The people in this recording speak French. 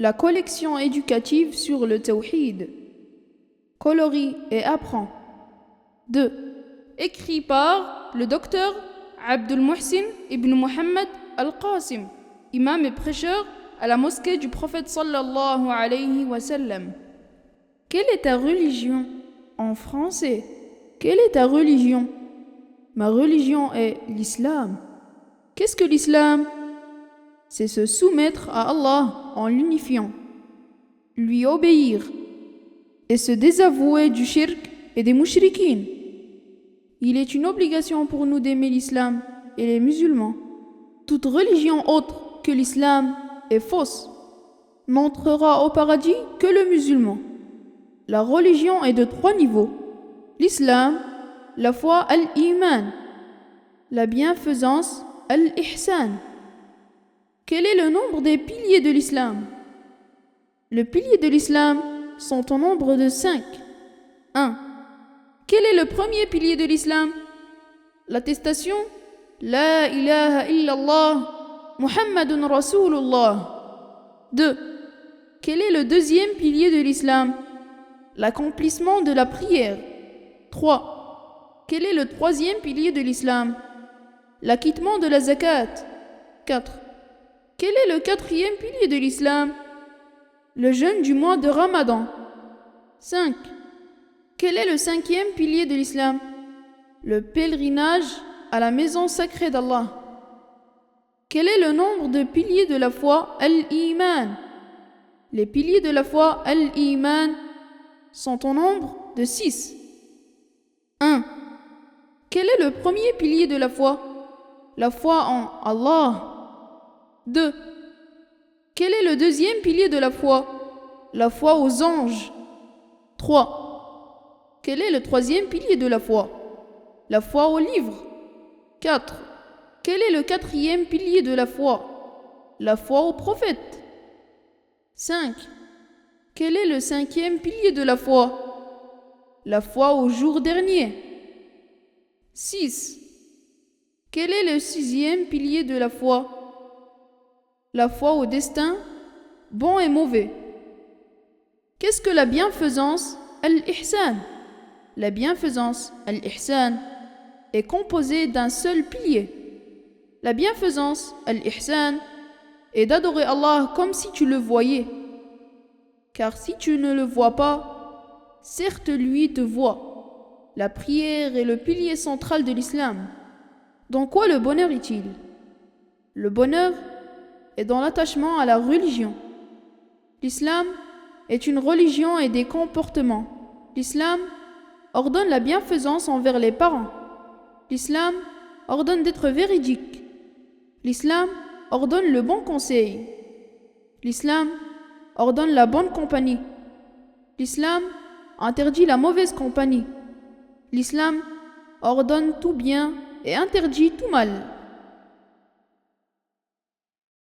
La collection éducative sur le tawhid. Colorie et apprend. 2. Écrit par le docteur Abdul Muhsin ibn Muhammad al-Qasim, imam et prêcheur à la mosquée du prophète sallallahu alayhi wa sallam. Quelle est ta religion? En français. Quelle est ta religion? Ma religion est l'islam. Qu'est-ce que l'islam? C'est se soumettre à Allah en l'unifiant, lui obéir et se désavouer du shirk et des mushrikines. Il est une obligation pour nous d'aimer l'islam et les musulmans. Toute religion autre que l'islam est fausse, n'entrera au paradis que le musulman. La religion est de 3 niveaux. L'islam, la foi al-iman, la bienfaisance al-ihsan. Quel est le nombre des piliers de l'islam? Les piliers de l'islam sont au nombre de 5. 1. Quel est le premier pilier de l'islam? L'attestation La ilaha illallah Muhammadun Rasulullah. 2. Quel est le deuxième pilier de l'islam? L'accomplissement de la prière. 3. Quel est le troisième pilier de l'islam? L'acquittement de la zakat. 4. Quel est le quatrième pilier de l'islam? Le jeûne du mois de Ramadan. 5. Quel est le cinquième pilier de l'islam? Le pèlerinage à la maison sacrée d'Allah. Quel est le nombre de piliers de la foi al-iman? Les piliers de la foi al-iman sont au nombre de 6. 1. Quel est le premier pilier de la foi? La foi en Allah. 2. Quel est le deuxième pilier de la foi? La foi aux anges. 3. Quel est le troisième pilier de la foi? La foi aux livres. 4. Quel est le quatrième pilier de la foi? La foi aux prophètes. 5. Quel est le cinquième pilier de la foi? La foi au jour dernier. 6. Quel est le sixième pilier de la foi? La foi au destin, bon et mauvais. Qu'est-ce que la bienfaisance al-ihsan? La bienfaisance al-ihsan est composée d'un seul pilier. La bienfaisance al-ihsan est d'adorer Allah comme si tu le voyais. Car si tu ne le vois pas, certes lui te voit. La prière est le pilier central de l'islam. Dans quoi le bonheur est-il? Le bonheur est dans l'attachement à la religion. L'islam est une religion et des comportements. L'islam ordonne la bienfaisance envers les parents. L'islam ordonne d'être véridique. L'islam ordonne le bon conseil. L'islam ordonne la bonne compagnie. L'islam interdit la mauvaise compagnie. L'islam ordonne tout bien et interdit tout mal.